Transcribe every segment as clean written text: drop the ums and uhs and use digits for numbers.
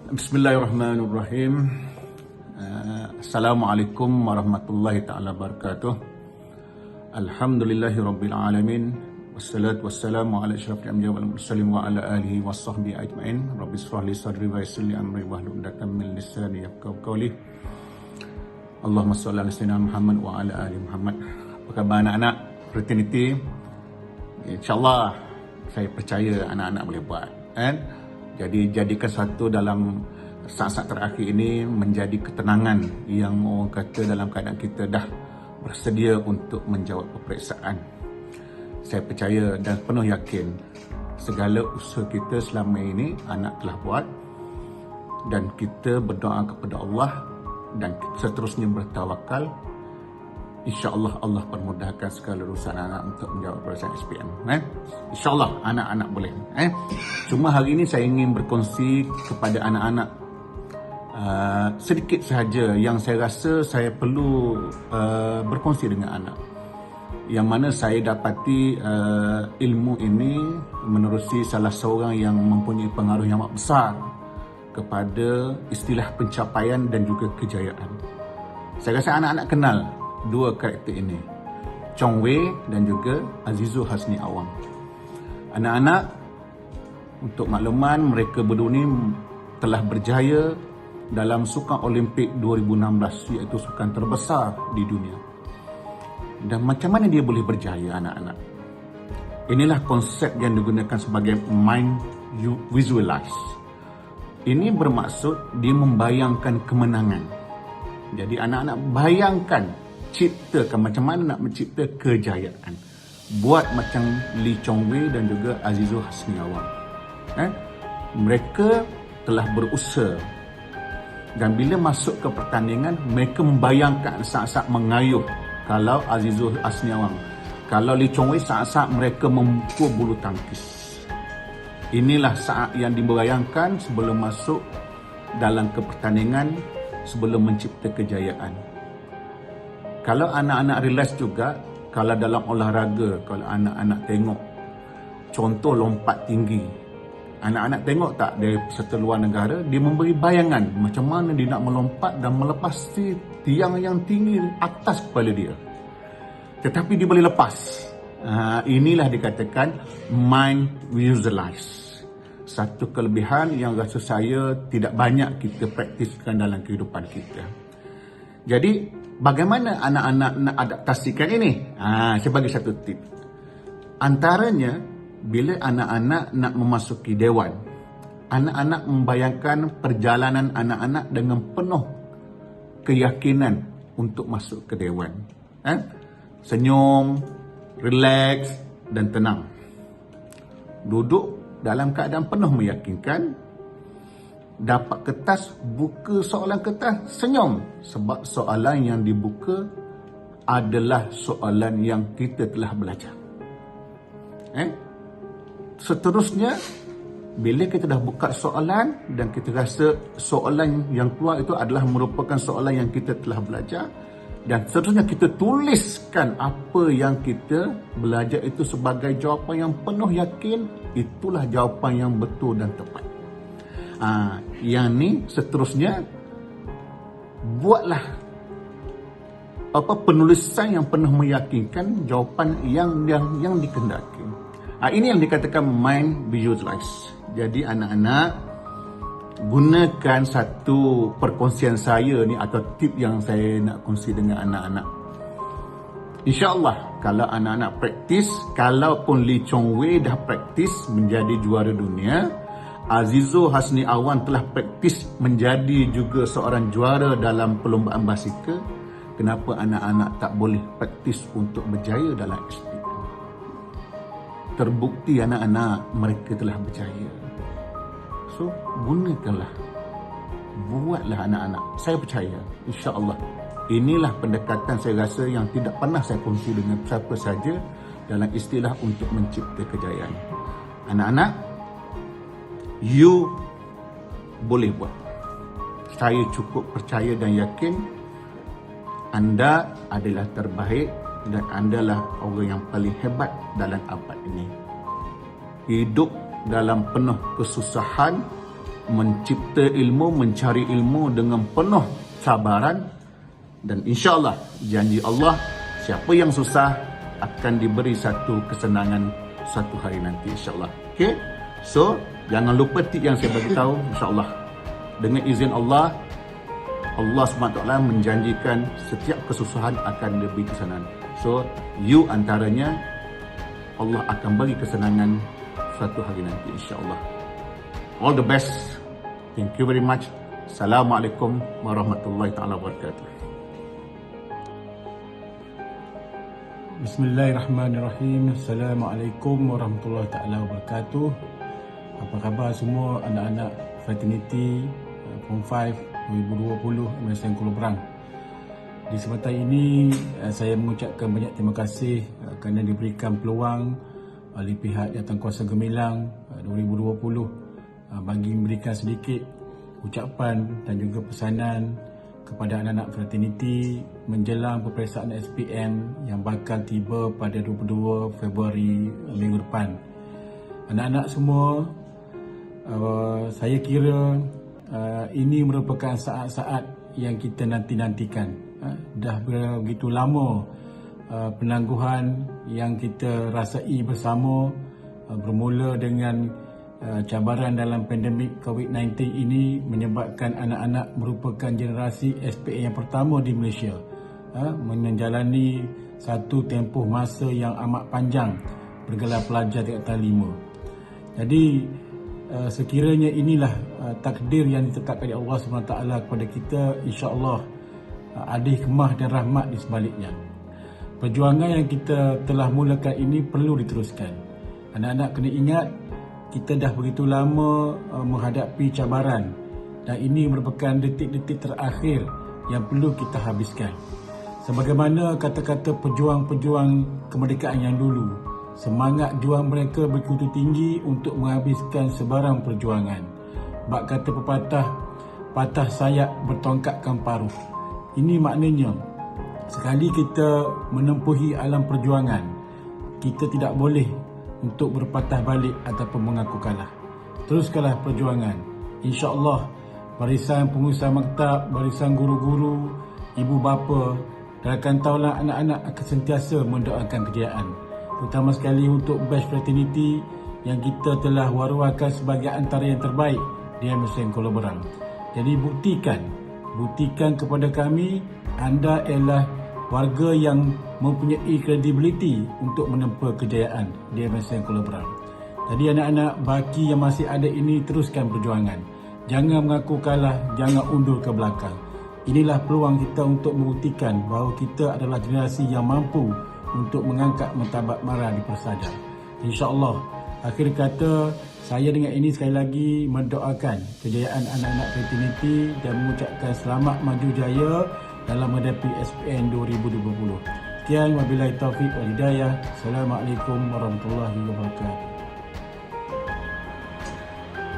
Bismillahirrahmanirrahim. Assalamualaikum warahmatullahi ta'ala wabarakatuh. Alhamdulillahi rabbil alamin. Wassalatu wassalamu ala asyrafil anbiya'i wal mursalin wa ala alihi washabbihi ajmain. Rabbi shrah li sadri wa yassir li amri wahlul 'uqdatam min lisani yafqahu qawli. Allahumma shalli ala sayyidina Muhammad wa ala ali Muhammad. Apa khabar anak-anak fraternity? InsyaAllah saya percaya anak-anak boleh buat, kan? Jadi jadikan satu dalam saat-saat terakhir ini menjadi ketenangan yang orang kata dalam keadaan kita dah bersedia untuk menjawab peperiksaan. Saya percaya dan penuh yakin segala usaha kita selama ini anak telah buat, dan kita berdoa kepada Allah dan seterusnya bertawakal. InsyaAllah Allah permudahkan segala urusan anak untuk menjawab peperiksaan SPM. InsyaAllah anak-anak boleh. Cuma hari ini saya ingin berkongsi kepada anak-anak sedikit sahaja yang saya rasa saya perlu berkongsi dengan anak. Yang mana saya dapati ilmu ini menerusi salah seorang yang mempunyai pengaruh yang amat besar kepada istilah pencapaian dan juga kejayaan. Saya rasa anak-anak kenal dua karakter ini, Chong Wei dan juga Azizul Hasni Awang. Anak-anak, untuk makluman, mereka berdua ini telah berjaya dalam Sukan Olimpik 2016, iaitu sukan terbesar di dunia. Dan macam mana dia boleh berjaya, anak-anak? Inilah konsep yang digunakan sebagai mind visualize. Ini bermaksud dia membayangkan kemenangan. Jadi anak-anak bayangkan, ciptakan macam mana nak mencipta kejayaan. Buat macam Lee Chong Wei dan juga Azizul Hasni Awang. Mereka telah berusaha, dan bila masuk ke pertandingan, mereka membayangkan saat-saat mengayuh. Kalau Azizul Hasni Awang, kalau Lee Chong Wei, saat-saat mereka memukul bulu tangkis. Inilah saat yang dibayangkan sebelum masuk dalam ke pertandingan, sebelum mencipta kejayaan. Kalau anak-anak realize juga, kalau dalam olahraga, kalau anak-anak tengok contoh lompat tinggi, anak-anak tengok tak dari peserta luar negara, dia memberi bayangan macam mana dia nak melompat dan melepas tiang yang tinggi atas kepala dia, tetapi dia boleh lepas. Inilah dikatakan mind visualize. Satu kelebihan yang rasa saya tidak banyak kita praktiskan dalam kehidupan kita. Jadi bagaimana anak-anak nak adaptasikan ini? Saya bagi satu tip. Antaranya, bila anak-anak nak memasuki dewan, anak-anak membayangkan perjalanan anak-anak dengan penuh keyakinan untuk masuk ke dewan. Senyum, relax dan tenang. Duduk dalam keadaan penuh meyakinkan. Dapat kertas, buka soalan kertas, senyum. Sebab soalan yang dibuka adalah soalan yang kita telah belajar. Seterusnya, bila kita dah buka soalan dan kita rasa soalan yang keluar itu adalah merupakan soalan yang kita telah belajar, dan seterusnya kita tuliskan apa yang kita belajar itu sebagai jawapan yang penuh yakin, itulah jawapan yang betul dan tepat. Yang ni seterusnya, buatlah penulisan yang penuh meyakinkan jawapan yang dikehendaki. Ini yang dikatakan mind visualize. Jadi anak-anak, gunakan satu perkongsian saya ni atau tip yang saya nak kongsi dengan anak-anak. InsyaAllah kalau anak-anak praktis, kalaupun Lee Chong Wei dah praktis menjadi juara dunia, Azizul Hasni Awang telah praktis menjadi juga seorang juara dalam perlombaan basikal, kenapa anak-anak tak boleh praktis untuk berjaya dalam SPM? Terbukti anak-anak mereka telah berjaya. So, gunakanlah. Buatlah anak-anak. Saya percaya, insya-Allah, inilah pendekatan saya rasa yang tidak pernah saya kongsi dengan siapa saja dalam istilah untuk mencipta kejayaan. Anak-anak, you boleh buat. Saya cukup percaya dan yakin anda adalah terbaik dan anda lah orang yang paling hebat dalam abad ini. Hidup dalam penuh kesusahan mencipta ilmu, mencari ilmu dengan penuh cabaran, dan insya-Allah janji Allah, siapa yang susah akan diberi satu kesenangan satu hari nanti, insya-Allah. Okey. So, jangan lupa tip yang saya bagi tahu, insya-Allah. Dengan izin Allah, Allah SWT menjanjikan setiap kesusahan akan diberi kesenangan. So, you antaranya, Allah akan bagi kesenangan satu hari nanti, insya-Allah. All the best. Thank you very much. Assalamualaikum warahmatullahi taala wabarakatuh. Bismillahirrahmanirrahim. Assalamualaikum warahmatullahi taala wabarakatuh. Apa khabar semua anak-anak fraternity Form 5 2020 MSN Kuala Berang. Di kesempatan ini saya mengucapkan banyak terima kasih kerana diberikan peluang oleh pihak Jawatankuasa Gemilang 2020 bagi memberikan sedikit ucapan dan juga pesanan kepada anak-anak fraternity menjelang peperiksaan SPM yang bakal tiba pada 22 Februari minggu depan. Anak-anak semua, saya kira ini merupakan saat-saat yang kita nanti-nantikan. Dah begitu lama penangguhan yang kita rasai bersama, bermula dengan cabaran dalam pandemik COVID-19 ini menyebabkan anak-anak merupakan generasi SPM yang pertama di Malaysia menjalani satu tempoh masa yang amat panjang bergelar pelajar tingkatan 5. Jadi sekiranya inilah takdir yang ditetapkan oleh Allah SWT kepada kita, insya-Allah ada hikmah dan rahmat di sebaliknya. Perjuangan yang kita telah mulakan ini perlu diteruskan. Anak-anak kena ingat, kita dah begitu lama menghadapi cabaran dan ini merupakan detik-detik terakhir yang perlu kita habiskan. Sebagaimana kata-kata pejuang-pejuang kemerdekaan yang dulu, semangat juang mereka begitu tinggi untuk menghabiskan sebarang perjuangan. Bak kata pepatah, patah sayap bertongkatkan paruh. Ini maknanya, sekali kita menempuhi alam perjuangan, kita tidak boleh untuk berpatah balik ataupun mengaku kalah. Teruskanlah perjuangan. InsyaAllah barisan pengusaha maktab, barisan guru-guru, ibu bapa dan rakan taulan anak-anak akan sentiasa mendoakan kejayaan. Terutama sekali untuk batch fraternity yang kita telah war-warkan sebagai antara yang terbaik di MSN Kuala Berang. Jadi buktikan kepada kami anda ialah warga yang mempunyai kredibiliti untuk menempa kejayaan di MSN Kuala Berang. Jadi anak-anak baki yang masih ada ini, teruskan perjuangan. Jangan mengaku kalah, jangan undur ke belakang. Inilah peluang kita untuk membuktikan bahawa kita adalah generasi yang mampu untuk mengangkat martabat mara di persada. InsyaAllah, akhir kata, saya dengan ini sekali lagi mendoakan kejayaan anak-anak fraternity dan mengucapkan selamat maju jaya dalam menghadapi SPM 2020. Sekian, wabillahi taufiq wal hidayah. Assalamualaikum warahmatullahi wabarakatuh.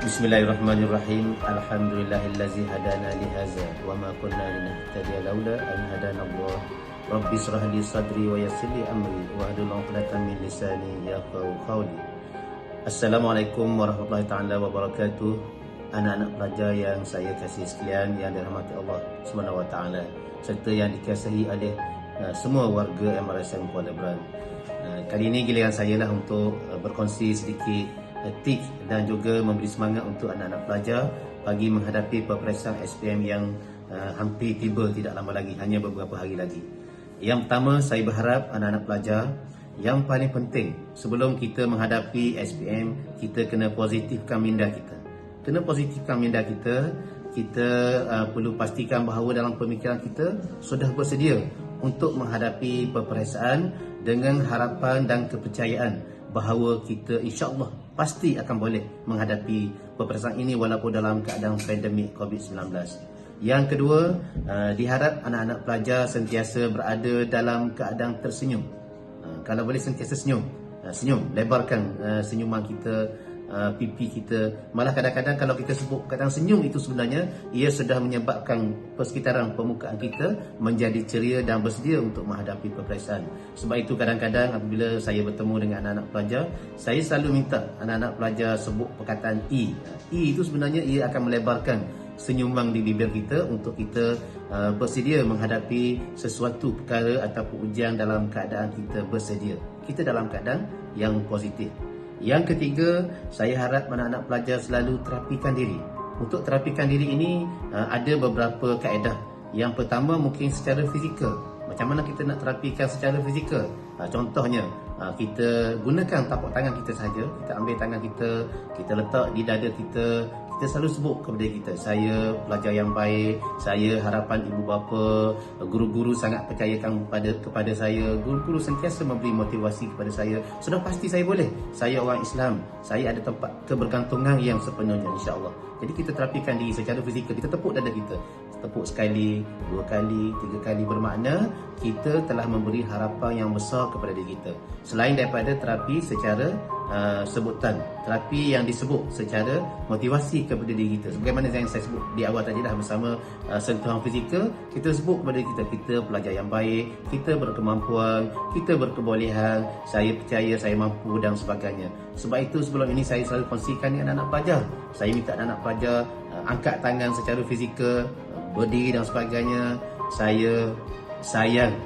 Bismillahirrahmanirrahim. Alhamdulillahillazi hadana lihaza wa ma kunna linahtadiya laula an hadana Allah. Rabbi shrah li sadri wa yassir li amri wa hlul 'uqdatam min lisani yafqahu qawli. Assalamualaikum warahmatullahi taala wabarakatuh. Anak-anak pelajar yang saya kasih sekalian, yang dirahmati Allah Subhanahu wa taala, serta yang dikasihi oleh semua warga MRSM Kuala Berang. Kali ini giliran saya lah untuk berkongsi sedikit tips dan juga memberi semangat untuk anak-anak pelajar bagi menghadapi peperiksaan SPM yang hampir tiba tidak lama lagi, hanya beberapa hari lagi. Yang pertama, saya berharap anak-anak pelajar, yang paling penting sebelum kita menghadapi SPM, kita kena positifkan minda kita. Kena positifkan minda kita. Kita perlu pastikan bahawa dalam pemikiran kita sudah bersedia untuk menghadapi peperiksaan dengan harapan dan kepercayaan bahawa kita insya-Allah pasti akan boleh menghadapi peperiksaan ini walaupun dalam keadaan pandemik COVID-19. Yang kedua, diharap anak-anak pelajar sentiasa berada dalam keadaan tersenyum. Kalau boleh sentiasa senyum, lebarkan senyuman kita pipi kita. Malah kadang-kadang kalau kita sebut perkataan senyum itu sebenarnya ia sudah menyebabkan persekitaran permukaan kita menjadi ceria dan bersedia untuk menghadapi peperiksaan. Sebab itu kadang-kadang apabila saya bertemu dengan anak-anak pelajar, saya selalu minta anak-anak pelajar sebut perkataan I. I itu sebenarnya ia akan melebarkan senyuman di bibir kita untuk kita bersedia menghadapi sesuatu perkara ataupun ujian dalam keadaan kita bersedia. Kita dalam keadaan yang positif. Yang ketiga, saya harap anak-anak pelajar selalu terapikan diri. Untuk terapikan diri ini ada beberapa kaedah. Yang pertama mungkin secara fizikal. Macam mana kita nak terapikan secara fizikal? Contohnya, kita gunakan tapak tangan kita sahaja. Kita ambil tangan kita, kita letak di dada kita. Kita selalu sebut kepada kita, saya pelajar yang baik, saya harapan ibu bapa, guru-guru sangat percayakan kepada saya, guru-guru sentiasa memberi motivasi kepada saya. Sudah pasti saya boleh. Saya orang Islam, saya ada tempat kebergantungan yang sepenuhnya, insya-Allah. Jadi kita terapikan diri secara fizikal, kita tepuk dada kita. Tepuk sekali, 2 kali, 3 kali, bermakna kita telah memberi harapan yang besar kepada diri kita. Selain daripada terapi secara sebutan, terapi yang disebut secara motivasi kepada diri kita. Sebagaimana yang saya sebut di awal tadi dah, bersama sentuhan fizikal, kita sebut kepada kita pelajar yang baik, kita berkemampuan, kita berkebolehan, saya percaya saya mampu dan sebagainya. Sebab itu sebelum ini saya selalu kongsikan dengan anak-anak pelajar. Saya minta anak-anak pelajar angkat tangan secara fizikal, berdiri dan sebagainya. Saya sayang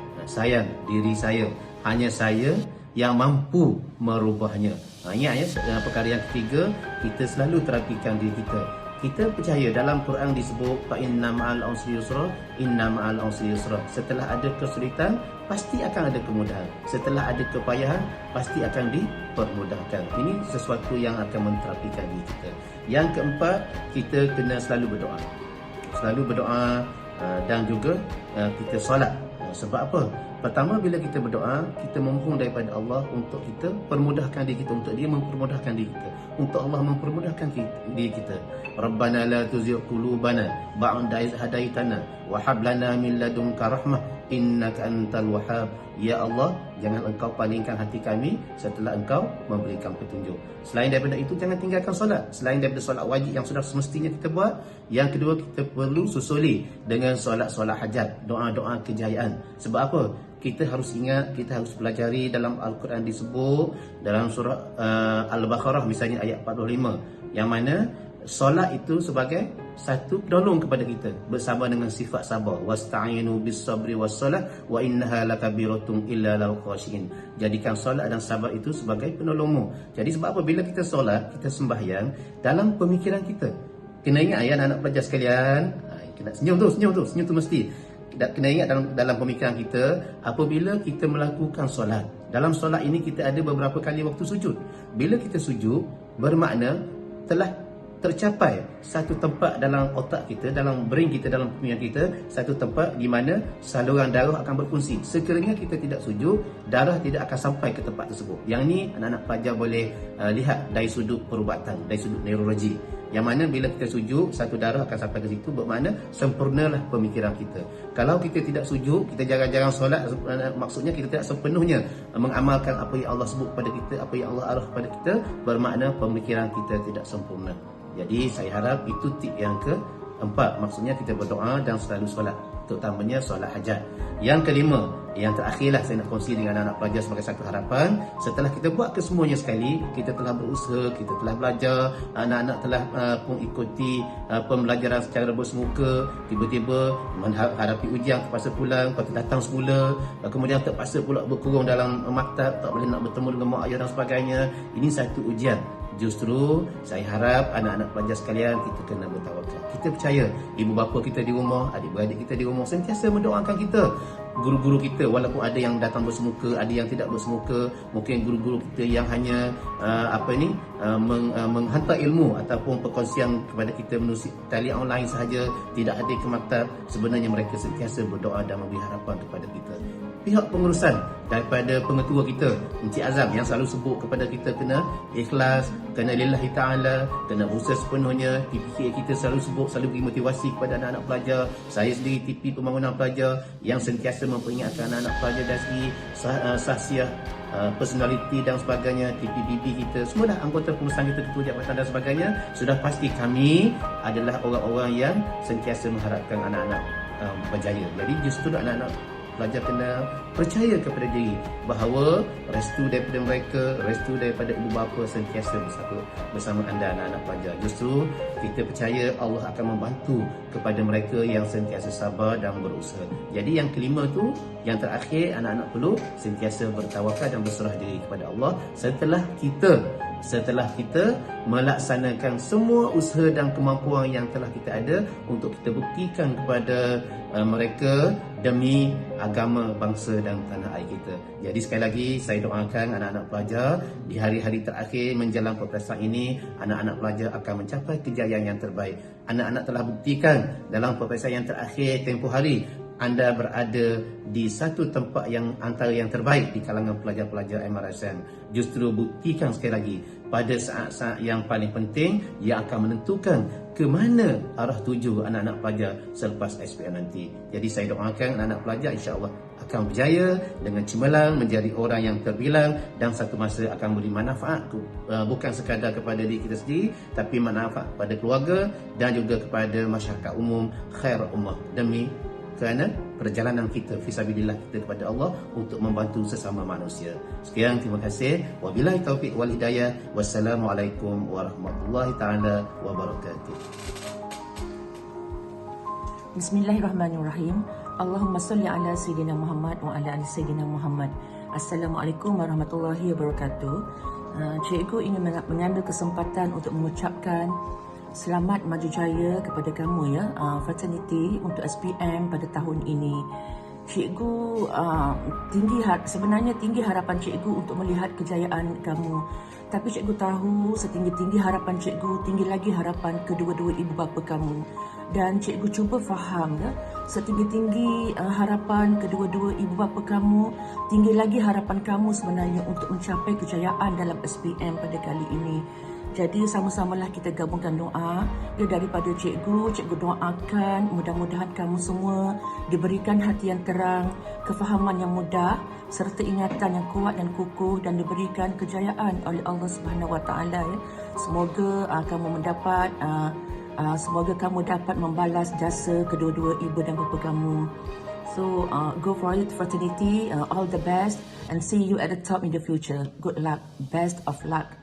diri saya. Hanya saya yang mampu merubahnya. Ingat ya, perkara yang ketiga, kita selalu terapikan diri kita. Kita percaya dalam Quran disebut fa inna ma'al usri yusra, inna ma'al usri yusra. Setelah ada kesulitan, pasti akan ada kemudahan. Setelah ada kepayahan, pasti akan dipermudahkan. Ini sesuatu yang akan menterapikan diri kita. Yang keempat, kita kena selalu berdoa. Selalu berdoa dan juga kita solat. Sebab apa? Pertama, bila kita berdoa, kita memohon daripada Allah untuk kita permudahkan diri kita, untuk dia mempermudahkan diri kita, untuk Allah mempermudahkan diri kita. Rabbana la tuzigh qulubana ba'da idh hadaitana wa hab lana min ladunka rahmah innaka antal wahhab. Ya Allah, jangan engkau palingkan hati kami setelah engkau memberikan petunjuk. Selain daripada itu, jangan tinggalkan solat. Selain daripada solat wajib yang sudah semestinya kita buat, yang kedua, kita perlu susuli dengan solat-solat hajat, doa-doa kejayaan. Sebab apa? Kita harus ingat, kita harus pelajari dalam Al-Quran disebut dalam surah Al-Baqarah misalnya ayat 45, yang mana solat itu sebagai satu penolong kepada kita bersabar dengan sifat sabar. Wasta'inu bis-sabri was-salah wa innaha lakabiratun illa lil khashiin. Jadikan solat dan sabar itu sebagai penolongmu. Jadi sebab apa? Bila kita solat, kita sembahyang, dalam pemikiran kita kena ingat ya anak-anak pelajar sekalian, kena senyum tu mesti. Kena ingat dalam pemikiran kita, apabila kita melakukan solat, dalam solat ini kita ada beberapa kali waktu sujud. Bila kita sujud, bermakna telah tercapai satu tempat dalam otak kita, dalam brain kita, dalam pemikiran kita, satu tempat di mana saluran darah akan berfungsi. Sekiranya kita tidak sujud, darah tidak akan sampai ke tempat tersebut. Yang ni anak-anak pelajar boleh lihat dari sudut perubatan, dari sudut neurologi. Yang mana bila kita sujud, satu darah akan sampai ke situ, bermakna sempurnalah pemikiran kita. Kalau kita tidak sujud, kita jarang-jarang solat, maksudnya kita tidak sepenuhnya mengamalkan apa yang Allah sebut kepada kita, apa yang Allah arah kepada kita, bermakna pemikiran kita tidak sempurna. Jadi saya harap itu tip yang keempat, maksudnya kita berdoa dan selalu solat, terutamanya solat hajat. Yang kelima, yang terakhirlah saya nak kongsi dengan anak-anak pelajar sebagai satu harapan. Setelah kita buat kesemuanya sekali, kita telah berusaha, kita telah belajar, anak-anak telah pun ikuti pembelajaran secara bersemuka, tiba-tiba menghadapi ujian, terpaksa pulang, lepas tu datang semula, kemudian terpaksa pula berkurung dalam maktab, tak boleh nak bertemu dengan mak ayah dan sebagainya. Ini satu ujian. Justru saya harap anak-anak pelajar sekalian, kita kena bertawakal. Kita percaya ibu bapa kita di rumah, adik-beradik kita di rumah sentiasa mendoakan kita. Guru-guru kita walaupun ada yang datang bersemuka, ada yang tidak bersemuka, mungkin guru-guru kita yang hanya menghantar ilmu ataupun perkongsian kepada kita melalui talian online sahaja, tidak hadir ke maktab, sebenarnya mereka sentiasa berdoa dan memberi harapan kepada kita. pihak pengurusan, daripada pengetua kita Encik Azam yang selalu sebut kepada kita kena ikhlas, kena lillahi ta'ala, kena berusaha sepenuhnya. TPK kita selalu sebut, selalu beri motivasi kepada anak-anak pelajar. Saya sendiri TP Pembangunan Pelajar yang sentiasa memperingatkan anak-anak pelajar dari segi sahsiah, personality dan sebagainya. TPBB kita semua dah anggota pengurusan kita, ketua jabatan dan sebagainya. Sudah pasti kami adalah orang-orang yang sentiasa mengharapkan anak-anak berjaya. Jadi justru anak-anak pelajar kena percaya kepada diri bahawa restu daripada mereka, restu daripada ibu bapa sentiasa bersama anda anak-anak pelajar. Justru kita percaya Allah akan membantu kepada mereka yang sentiasa sabar dan berusaha. Jadi yang kelima tu, yang terakhir, anak-anak perlu sentiasa bertawakal dan berserah diri kepada Allah setelah kita melaksanakan semua usaha dan kemampuan yang telah kita ada untuk kita buktikan kepada mereka demi agama, bangsa dan tanah air kita. Jadi sekali lagi saya doakan anak-anak pelajar di hari-hari terakhir menjelang peperiksaan ini, anak-anak pelajar akan mencapai kejayaan yang terbaik. Anak-anak telah buktikan dalam peperiksaan yang terakhir tempoh hari anda berada di satu tempat yang antara yang terbaik di kalangan pelajar-pelajar MRSM. Justru buktikan sekali lagi pada saat-saat yang paling penting yang akan menentukan ke mana arah tuju anak-anak pelajar selepas SPM nanti. Jadi saya doakan anak-anak pelajar insya-Allah akan berjaya dengan cemerlang menjadi orang yang terbilang dan satu masa akan beri manfaat bukan sekadar kepada diri kita sendiri, tapi manfaat kepada keluarga dan juga kepada masyarakat umum, khair ummah, demi kerana perjalanan kita fisabilillah kita kepada Allah untuk membantu sesama manusia. Sekian, terima kasih. Wabillahi taufiq wal hidayah. Wassalamualaikum warahmatullahi taala wabarakatuh. Bismillahirrahmanirrahim. Allahumma salli ala Sayyidina Muhammad wa ala ali Sayyidina Muhammad. Assalamualaikum warahmatullahi wabarakatuh. Cikgu ingin mengambil kesempatan untuk mengucapkan selamat maju jaya kepada kamu ya, fraternity untuk SPM pada tahun ini. Cikgu sebenarnya tinggi harapan cikgu untuk melihat kejayaan kamu. Tapi cikgu tahu setinggi-tinggi harapan cikgu, tinggi lagi harapan kedua-dua ibu bapa kamu. Dan cikgu cuba faham ya, setinggi-tinggi harapan kedua-dua ibu bapa kamu, tinggi lagi harapan kamu sebenarnya untuk mencapai kejayaan dalam SPM pada kali ini. Jadi sama-samalah kita gabungkan doa ya, daripada cikgu doakan mudah-mudahan kamu semua diberikan hati yang terang, kefahaman yang mudah serta ingatan yang kuat dan kukuh dan diberikan kejayaan oleh Allah Subhanahu Wa Taala ya. Semoga semoga kamu dapat membalas jasa kedua-dua ibu dan bapa kamu. So go for it fraternity, all the best and see you at the top in the future. Good luck, best of luck.